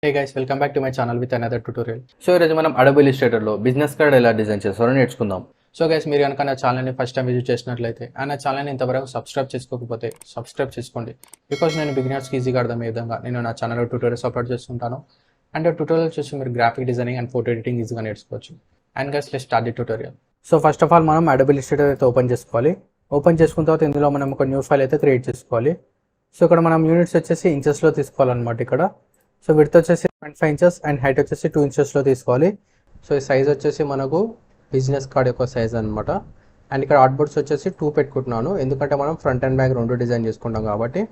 Hey guys, welcome back to my channel with another tutorial. So ఈరోజు మనం Adobe ఇలిస్ట్రేటర్లో business card ఎలా design చేస్తారో నేర్చుకుందాం. సో గైస్, మీరు కనుక నా ఛానల్ని ఫస్ట్ టైం విజిట్ చేసినట్లయితే నా ఛానల్ని ఇంతవరకు సబ్స్క్రైబ్ చేసుకోకపోతే సబ్స్క్రైబ్ చేసుకోండి. బికాజ్ నేను బిగినర్స్కి ఈజీగా అర్థమయ్యే విధంగా నేను నా ఛానల్లో ట్యూటోరియల్స్ అప్లోడ్ చేస్తుంటాను. అండ్ ట్యూటోరియల్ చూసి మీరు graphic designing and photo editing ఈజీగా నేర్చుకోవచ్చు. And guys, let's start the tutorial. So first of all మనం అడోబ్ ఇలిస్ట్రేటర్ అయితే ఓపెన్ చేసుకోవాలి. ఓపెన్ చేసుకున్న తర్వాత ఇందులో మనం ఒక న్యూ ఫైల్ అయితే క్రియేట్ చేసుకోవాలి. సో ఇక్కడ మనం యూనిట్స్ వచ్చేసి ఇంచెస్లో తీసుకోవాలన్నమాట. ఇక్కడ సో విడ్త్ వచ్చేసి 0.5 ఇంచెస్ అండ్ హైట్ వచ్చేసి 2 ఇంచెస్లో తీసుకోవాలి. సో ఈ సైజ్ వచ్చేసి మనకు బిజినెస్ కార్డ్ యొక్క సైజ్ అనమాట. అండ్ ఇక్కడ ఆర్ట్బోర్డ్స్ వచ్చేసి 2 పెట్టుకుంటున్నాను, ఎందుకంటే మనం ఫ్రంట్ అండ్ బ్యాక్ రెండు డిజైన్ చేసుకుంటాం కాబట్టి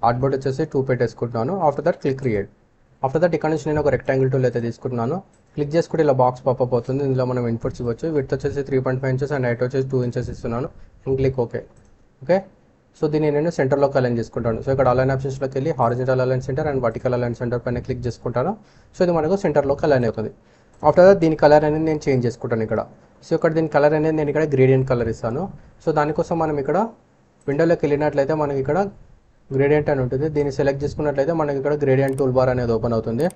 ఆర్ట్బోర్డ్ వచ్చేసి 2 పెట్టేసుకుంటున్నాను. After that click create. After that ఇక్కడ నుంచి నేను ఒక రెక్టాంగిల్ టూల్ అయితే తీసుకుంటున్నాను. క్లిక్ చేసుకుంటే ఇలా బాక్స్ పాపప్ అవుతుంది. ఇందులో మనం ఇన్పుట్స్ ఇవ్వచ్చు. విడ్త్ వచ్చేసి 3.5 ఇంచెస్ అండ్ హైట్ వచ్చేసి 2 ఇంచెస్ ఇస్తున్నాను. And click okay. సో దీన్ని నేను సెంటర్లోకి అలైన్ చేసుకుంటాను. సో ఇక్కడ అలైన్ ఆప్షన్స్లోకి వెళ్ళి horizontal align centre and vertical align centre పైన క్లిక్ చేసుకుంటాను. సో ఇది మనకు సెంటర్లోకి అలైన్ అవుతుంది. ఆఫ్టర్ దట్ దీని కలర్ అనేది నేను చేంజ్ చేసుకుంటాను ఇక్కడ. సో ఇక్కడ దీని కలర్ అనేది నేను ఇక్కడ గ్రేడియంట్ కలర్ ఇస్తాను. సో దానికోసం మనం ఇక్కడ విండోలోకి వెళ్ళినట్లయితే మనకి ఇక్కడ గ్రేడియంట్ అని ఉంటుంది. దీన్ని సెలెక్ట్ చేసుకున్నట్లయితే మనకి ఇక్కడ గ్రేడియంట్ టూల్ బార్ అనేది ఓపెన్ అవుతుంది.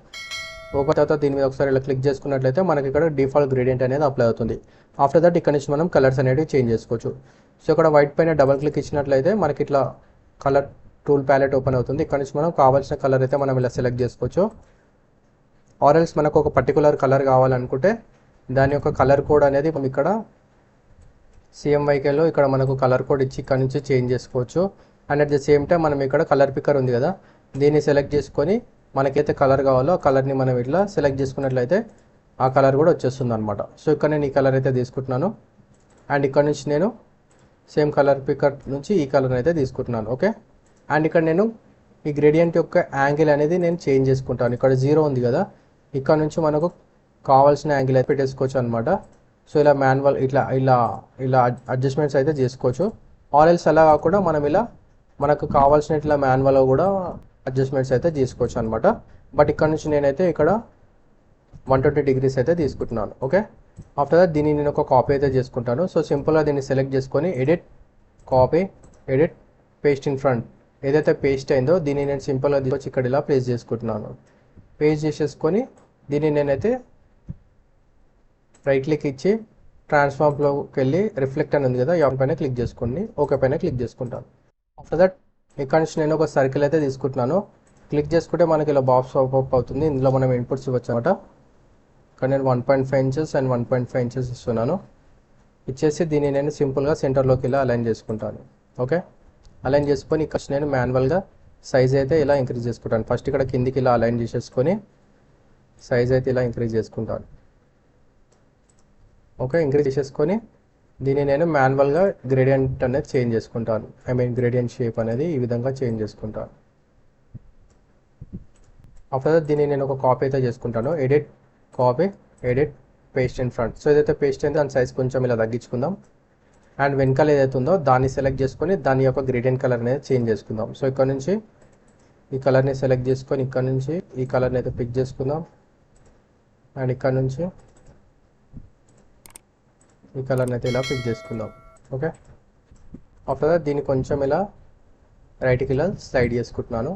ఓపెన్ తర్వాత దీని మీద ఒకసారి ఇలా క్లిక్ చేసుకున్నట్లయితే మనకి ఇక్కడ డిఫాల్ట్ గ్రేడియంట్ అనేది అప్లై అవుతుంది. ఆఫ్టర్ దట్ ఇక్కడ నుంచి మనం కలర్స్ అనేవి చేంజ్ చేసుకోవచ్చు. సో ఇక్కడ వైట్ పైన డబల్ క్లిక్ ఇచ్చినట్లయితే మనకి ఇట్లా కలర్ టూల్ ప్యాలెట్ ఓపెన్ అవుతుంది. ఇక్కడ నుంచి మనం కావాల్సిన కలర్ అయితే మనం ఇలా సెలెక్ట్ చేసుకోవచ్చు. ఆరెల్స్ మనకు ఒక పర్టికులర్ కలర్ కావాలనుకుంటే దాని యొక్క కలర్ కోడ్ అనేది మనం ఇక్కడ CMYKలో ఇక్కడ మనకు కలర్ కోడ్ ఇచ్చి ఇక్కడ నుంచి చేంజ్ చేసుకోవచ్చు. And at the same time మనం ఇక్కడ కలర్ పిక్కర్ ఉంది కదా, దీన్ని సెలెక్ట్ చేసుకొని మనకైతే కలర్ కావాలో ఆ కలర్ని మనం ఇట్లా సెలెక్ట్ చేసుకున్నట్లయితే ఆ కలర్ కూడా వచ్చేస్తుంది అనమాట. సో ఇక్కడ నేను ఈ కలర్ అయితే తీసుకుంటున్నాను. అండ్ ఇక్కడ నుంచి నేను సేమ్ కలర్ పిక్కర్ నుంచి ఈ కలర్ అయితే తీసుకుంటున్నాను. ఓకే. అండ్ ఇక్కడ నేను ఈ గ్రేడియంట్ యొక్క యాంగిల్ అనేది నేను చేంజ్ చేసుకుంటాను. ఇక్కడ 0 ఉంది కదా, ఇక్కడ నుంచి మనకు కావాల్సిన యాంగిల్ అయితే పెట్టేసుకోవచ్చు అనమాట. సో ఇలా మాన్యువల్ ఇట్లా ఇలా ఇలా అడ్జస్ట్మెంట్స్ అయితే చేసుకోవచ్చు. ఆరెల్స్ అలా కాకుండా మనం ఇలా మనకు కావాల్సిన ఇట్లా మాన్యువల్లో కూడా అడ్జస్ట్మెంట్స్ అయితే చేసుకోవచ్చు అనమాట. బట్ ఇక్కడ నుంచి నేనైతే ఇక్కడ 120 డిగ్రీస్ అయితే తీసుకుంటున్నాను. ఓకే. ఆఫ్టర్ దట్ దీన్ని నేను ఒక కాపీ అయితే చేసుకుంటాను. సో సింపుల్గా దీన్ని సెలెక్ట్ చేసుకొని edit, copy, edit, paste in front. ఏదైతే పేస్ట్ అయిందో దీన్ని నేను సింపుల్గా తీసుకొచ్చి ఇక్కడ ఇలా ప్లేస్ చేసుకుంటున్నాను. పేస్ట్ చేసేసుకొని దీన్ని నేనైతే రైట్ క్లిక్ ఇచ్చి ట్రాన్స్ఫార్మ్లోకి వెళ్ళి రిఫ్లెక్ట్ అని ఉంది కదా, యాన్ పైన క్లిక్ చేసుకోండి. ఓకే పైన క్లిక్ చేసుకుంటాను. ఆఫ్టర్ దట్ ఇక్కడ నుంచి నేను ఒక సర్కిల్ అయితే తీసుకుంటున్నాను. క్లిక్ చేసుకుంటే మనకి ఇలా బాక్స్ పాపప్ అవుతుంది. ఇందులో మనం ఇన్పుట్స్ ఇవ్వచ్చు అనమాట. ఇక్కడ నేను 1.5 ఇంచెస్ అండ్ 1.5 ఇంచెస్ ఇస్తున్నాను. ఇచ్చేసి దీన్ని నేను సింపుల్గా సెంటర్లోకి ఇలా అలైన్ చేసుకుంటాను. ఓకే. అలైన్ చేసుకొని ఇక్కడ నేను మాన్యువల్గా సైజ్ అయితే ఇలా ఇంక్రీజ్ చేసుకుంటాను. ఫస్ట్ ఇక్కడ కిందికి ఇలా అలైన్ చేసేసుకొని సైజ్ అయితే ఇలా ఇంక్రీజ్ చేసుకుంటాను. ఓకే. ఇంక్రీజ్ చేసేసుకొని దీన్ని నేను మాన్యువల్గా గ్రేడియంట్ అనేది చేంజ్ చేసుకుంటాను. గ్రేడియంట్ షేప్ అనేది ఈ విధంగా చేంజ్ చేసుకుంటాను. ఆఫ్టర్ దట్ దీన్ని నేను ఒక కాపీ అయితే చేసుకుంటాను. Edit, copy, edit, paste in front. So ఏదైతే పేస్ట్ అయిందో దాని సైజ్ కొంచెం ఇలా తగ్గించుకుందాం. అండ్ వెనకాల ఏదైతే ఉందో దాన్ని సెలెక్ట్ చేసుకొని దాని యొక్క గ్రేడియంట్ కలర్ అనేది చేంజ్ చేసుకుందాం. సో ఇక్కడ నుంచి ఈ కలర్ని సెలెక్ట్ చేసుకొని ఇక్కడ నుంచి ఈ కలర్ని అయితే పిక్ చేసుకుందాం. అండ్ ఇక్కడ నుంచి ఈ కలర్ని అయితే ఇలా పిక్ చేసుకుందాం. ఓకే. ఆఫ్టర్ దట్ దీన్ని కొంచెం ఇలా రైట్కి ఇలా స్లైడ్ చేసుకుంటున్నాను.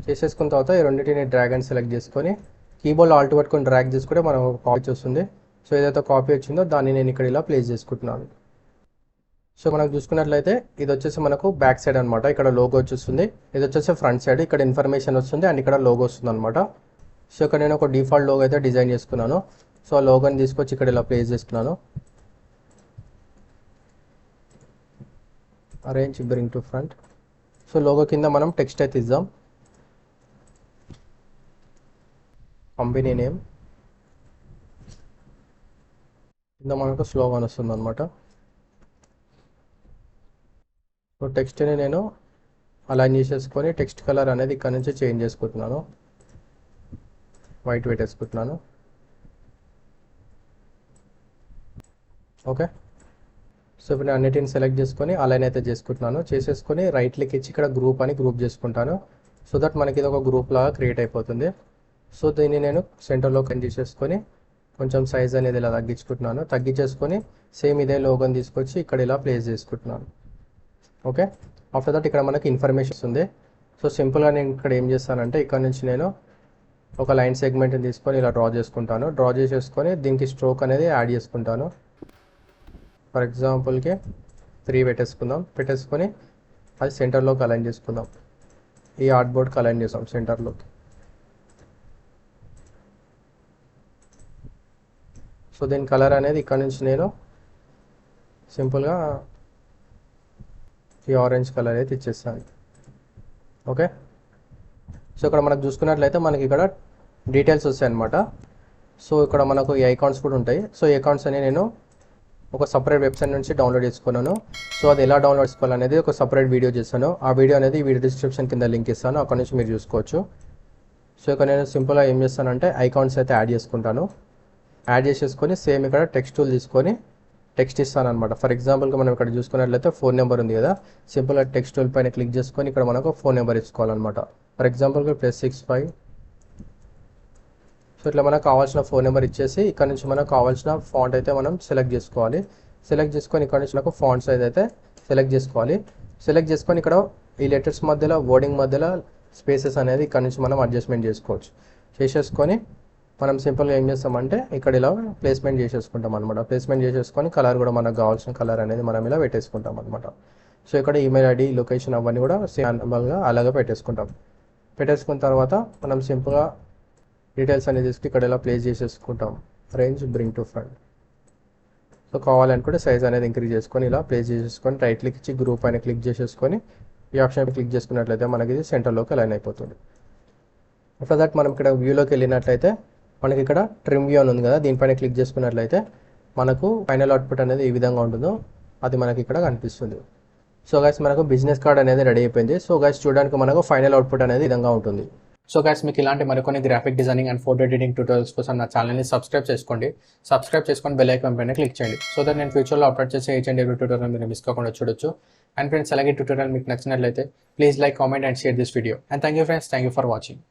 చేసేసుకున్న తర్వాత ఈ రెండింటిని డ్రాగ్ అండ్ సెలెక్ట్ చేసుకొని కీబోర్డ్ ఆల్ట్ పట్టుకొని డ్రాగ్ చేసుకుంటే మనకు ఒక కాపీ వస్తుంది. సో ఏదైతే కాపీ వచ్చిందో దాన్ని నేను ఇక్కడ ఇలా ప్లేస్ చేసుకుంటున్నాను. సో మనకు చూసుకున్నట్లయితే ఇది వచ్చేసి మనకు బ్యాక్ సైడ్ అనమాట. ఇక్కడ లోగో వచ్చేస్తుంది. ఇది వచ్చేసి ఫ్రంట్ సైడ్, ఇక్కడ ఇన్ఫర్మేషన్ వస్తుంది అండ్ ఇక్కడ లోగో వస్తుంది అనమాట. సో ఇక్కడ నేను ఒక డిఫాల్ట్ లోగో అయితే డిజైన్ చేసుకున్నాను. సో ఆ లోగోని తీసుకొచ్చి ఇక్కడ ఇలా ప్లేస్ చేసుకున్నాను. Arrange, bring to front. So logo కింద మనం టెక్స్ట్ అయితే ఇద్దాం. కంపెనీ నేమ్ కింద మనకు స్లోగన్ వస్తుంది అనమాట. సో టెక్స్ట్ని నేను అలైన్ చేసేసుకొని టెక్స్ట్ కలర్ అనేది ఇక్కడ నుంచి చేంజ్ చేసుకుంటున్నాను. వైట్ పెట్టేసుకుంటున్నాను. ఓకే. సో ఇప్పుడు నేను అన్నిటిని సెలెక్ట్ చేసుకొని అలైన్ అయితే చేసుకుంటున్నాను. చేసేసుకొని రైట్ క్లిక్ ఇచ్చి ఇక్కడ గ్రూప్ అని గ్రూప్ చేసుకుంటాను. సో దట్ మనకి ఇది ఒక గ్రూప్ లాగా క్రియేట్ అయిపోతుంది. సో దీన్ని నేను సెంటర్లో కన్ చేసేసుకొని కొంచెం సైజ్ అనేది ఇలా తగ్గించుకుంటున్నాను. తగ్గించేసుకొని సేమ్ ఇదే లోగోని తీసుకొచ్చి ఇక్కడ ఇలా ప్లేస్ చేసుకుంటున్నాను. ఓకే. ఆఫ్టర్ దట్ ఇక్కడ మనకి ఇన్ఫర్మేషన్ ఉంది. సో సింపుల్గా నేను ఇక్కడ ఏం చేస్తానంటే ఇక్కడ నుంచి నేను ఒక లైన్ సెగ్మెంట్ని తీసుకొని ఇలా డ్రా చేసుకుంటాను. డ్రా చేసేసుకొని దీనికి స్ట్రోక్ అనేది యాడ్ చేసుకుంటాను. ఫర్ ఎగ్జాంపుల్కి 3 పెట్టేసుకొని అది సెంటర్లోకి అలైన్ చేసుకుందాం. ఈ ఆర్ట్ బోర్డ్కి అలైన్ చేస్తాం సెంటర్లోకి. సో దీని కలర్ అనేది ఇక్కడ నుంచి నేను సింపుల్గా ఈ ఆరెంజ్ కలర్ అయితే ఇచ్చేస్తాను. ఓకే, సో ఇక్కడ మనకు చూసుకున్నట్లయితే మనకి ఇక్కడ డీటెయిల్స్ వస్తాయి అన్నమాట. సో ఇక్కడ మనకు ఈ ఐకాన్స్ కూడా ఉంటాయి. సో ఈ ఐకాన్స్ అని నేను ఒక సపరేట్ వెబ్సైట్ నుంచి డౌన్లోడ్ చేసుకున్నాను. సో అది ఎలా డౌన్లోడ్ చేసుకోవాలనేది ఒక సపరేట్ వీడియో చేస్తాను. ఆ వీడియో అనేది వీడియో డిస్క్రిప్షన్ కింద లింక్ ఇస్తాను, అక్కడ నుంచి మీరు చూసుకోవచ్చు. సో ఇక్కడ నేను సింపుల్గా ఏం చేస్తానంటే ఐకాన్స్ అయితే యాడ్ చేసుకుంటాను. యాడ్ చేసేసుకొని సేమ్ ఇక్కడ టెక్స్ట్ టూల్ తీసుకొని టెక్స్ట్ ఇస్తాను అనమాట. ఫర్ ఎగ్జాంపుల్గా మనం ఇక్కడ చూసుకున్నట్లయితే ఫోన్ నెంబర్ ఉంది కదా, సింపుల్గా టెక్స్ట్ టూల్ పైన క్లిక్ చేసుకొని ఇక్కడ మనకు ఫోన్ నెంబర్ ఇచ్చుకోవాలన్నమాట. ఫర్ ఎగ్జాంపుల్గా +65. సో ఇట్లా మనకు కావాల్సిన ఫోన్ నెంబర్ ఇచ్చేసి ఇక్కడ నుంచి మనకు కావాల్సిన ఫాంట్ అయితే మనం సెలెక్ట్ చేసుకోవాలి. సెలెక్ట్ చేసుకొని ఇక్కడ నుంచి మనకు ఫాంట్ సైజ్ అయితే సెలెక్ట్ చేసుకోవాలి. సెలెక్ట్ చేసుకొని ఇక్కడ ఈ లెటర్స్ మధ్యలో వర్డింగ్ మధ్యలో స్పేసెస్ అనేది ఇక్కడ నుంచి మనం అడ్జస్ట్మెంట్ చేసుకోవచ్చు. చేసేసుకొని మనం సింపుల్గా ఏం చేస్తామంటే ఇక్కడ ఇలా ప్లేస్మెంట్ చేసేసుకుంటాం అనమాట. ప్లేస్మెంట్ చేసేసుకొని కలర్ కూడా మనకు కావాల్సిన కలర్ అనేది మనం ఇలా పెట్టేసుకుంటాం అనమాట. సో ఇక్కడ ఈమెయిల్ ఐడి, లొకేషన్ అవన్నీ కూడా సింపుల్గా అలాగే పెట్టేసుకుంటాం. పెట్టేసుకున్న తర్వాత మనం సింపుల్గా డీటెయిల్స్ అనేది తీసుకుని ఇక్కడ ఇలా ప్లేస్ చేసేసుకుంటాం. Arrange bring to front. So కావాలనుకుంటే సైజ్ అనేది ఇంక్రీజ్ చేసుకొని ఇలా ప్లేస్ చేసేసుకొని రైట్ క్లిక్ ఇచ్చి గ్రూప్ అని క్లిక్ చేసేసుకొని ఈ ఆప్షన్ క్లిక్ చేసుకున్నట్లయితే మనకి ఇది సెంటర్లోకి అలైన్ అయిపోతుంది. ఆఫ్టర్ దట్ మనం ఇక్కడ వ్యూలోకి వెళ్ళినట్లయితే మనకి ఇక్కడ ట్రిమ్ వ్యూ అని ఉంది కదా, దీనిపైన క్లిక్ చేసుకున్నట్లయితే మనకు ఫైనల్ అవుట్పుట్ అనేది ఈ విధంగా ఉంటుందో అది మనకి ఇక్కడ కనిపిస్తుంది. సో గైస్ మనకు బిజినెస్ కార్డ్ అనేది రెడీ అయిపోయింది. సో గైస్ చూడడానికి మనకు ఫైనల్ అవుట్పుట్ అనేది ఈ విధంగా ఉంటుంది. సో గైస్ మీకు ఇలాంటి మరికొన్ని graphic designing and photo editing tutorials కోసం నా ఛానల్ని సబ్స్క్రైబ్ చేసుకోండి. సబ్స్క్రైబ్ చేసుకొని బెల్ ఐకాన్ పైన క్లిక్ చేయండి. సో దట్ నేను ఫ్యూచర్లో అప్లోడ్ చేసే ఈచ్ అండ్ ఎవ్రీ ట్యూటోరియల్ మీరు మిస్ కాకుండా చూడొచ్చు. అండ్ ఫ్రెండ్స్ అలాగే ట్యూటోరియల్ మీకు నచ్చినట్లయితే please like, comment and share this video. And thank you friends, thank you for watching.